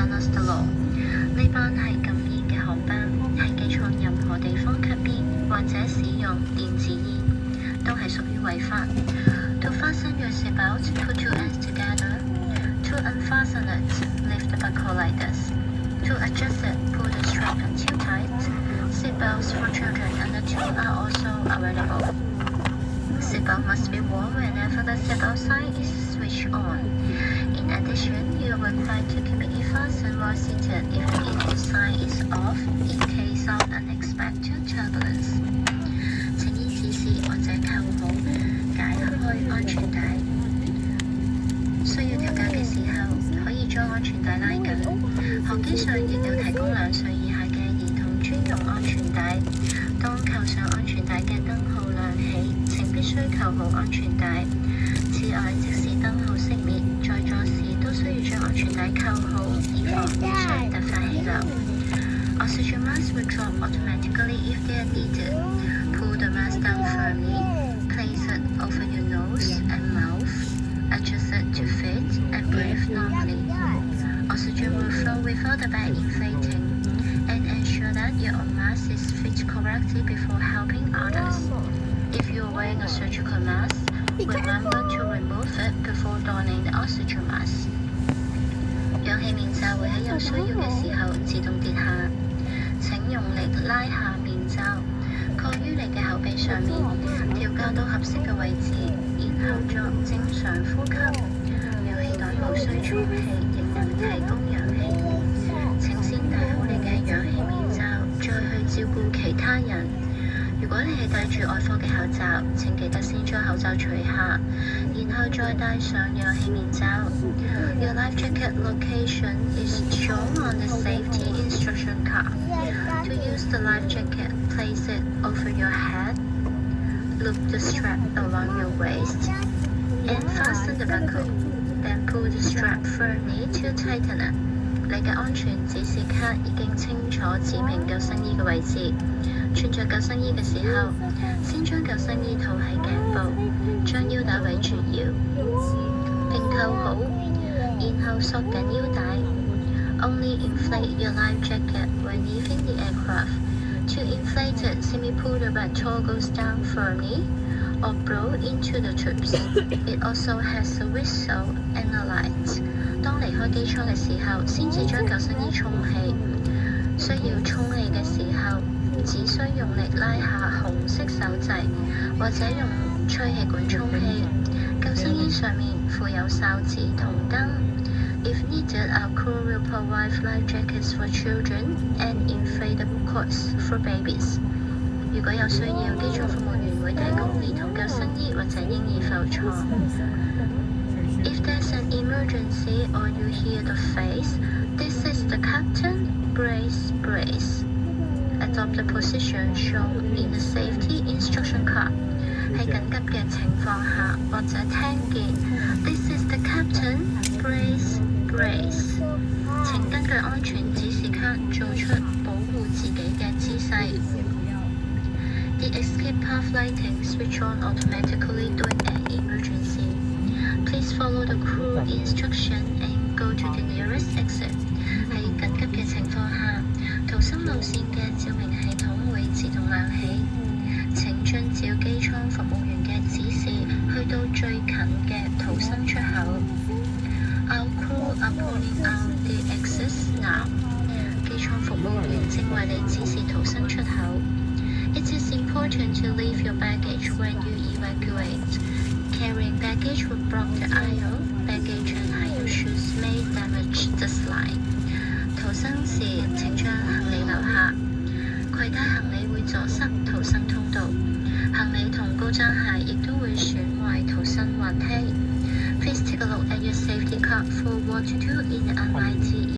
against the law。呢班係禁煙嘅航班，係寄從任何地方吸煙或者使用電子煙，都係屬於違法。To fasten your seatbelt, put two ends together. To unfasten it, lift the buckle like this. To adjust it, pull the strap until tight. Seatbelts for children under 2 are also available. Seatbelt must be worn whenever the seatbelt sign is switched on. In addition, you are required to keep it fastened while seated if the engine sign is off in case of unexpected turbulence. 請依指示或者扣好解開安全帶。需要調校嘅時候，可以將安全帶拉緊。航機上亦有提供2歲以下嘅兒童專用安全帶。當扣上安全帶嘅燈號亮起，請必須扣好安全帶。此外，即使燈號熄滅，在座時都需要將安全帶扣好，以防機上突發氣流。Oxygen masks will drop automatically if they are needed. Pull the mask down firmly, place it over your nose and mouth, adjust it to fit, and breathe normally. Oxygen will flow without the bag inflating, and ensure that your own mask is fit correctly before helping others. If you are wearing a surgical mask, remember to remove it before donning the oxygen mask. 氧氣面罩會喺有需要嘅時候自動跌下，請用力拉下面罩，蓋於你嘅口鼻上面，調校到合適嘅位置，然後作正常呼吸。氧氣袋無需充氣，亦能提供氧氣。請先戴好你嘅氧氣面罩，再去照顧其他人。如果你係戴住外科嘅口罩，請記得先將口罩除下，然後再戴上氧氣面罩。Your life jacket location is shown on the safety instruction card. To use the life jacket, place it over your head, loop the strap around your waist, and fasten the buckle. Then pull the strap firmly to tighten it. 你嘅安全指示卡已經清楚指明救生衣嘅位置。穿着救生衣嘅時候，先將救生衣套喺頸部，將腰帶圍住腰，並扣好，然後索緊腰帶。Only inflate your life jacket when leaving the aircraft. To inflate it, simply pull the red toggles down firmly or blow into the tubes. It also has a whistle and a light. 當離開機艙嘅時候，先至將救生衣充氣。需要充氣嘅時候，只需用力拉下紅色手掣，或者用吹氣管充氣。救生衣上面附有哨子同燈。If needed, our crew will provide life jackets for children and inflatable cots for babies. 如果有需要，機艙服務員會提供兒童救生衣或者嬰兒浮床。If there's an emergency or you hear the phrase, "This is the captain, brace, brace." Adopt the position shown in the safety instruction card. 喺緊急嘅情況下，或者聽見 "This is the captain, brace, brace." 請根據安全指示卡做出保護自己嘅姿勢。The escape path lighting switch on automatically during an emergency. Please follow the crew instruction and go to the nearest exit. 喺緊急嘅情況下，逃生路線嘅照明系統會自動亮起。請遵照機艙服務員嘅指示，去到最近嘅逃生出口。Our crew are pointing out the exits now. 機艙服務員正為你指示逃生出口。It is important to leave your baggage when you evacuate. Carrying baggage will block the aisle. Baggage and higher shoes may damage the slide. 逃生時請將行李留下，攜帶行李會阻塞逃生通道，行李同高踭鞋亦都會損壞逃生滑梯。Please take a look at your safety card for what to do in the unlikely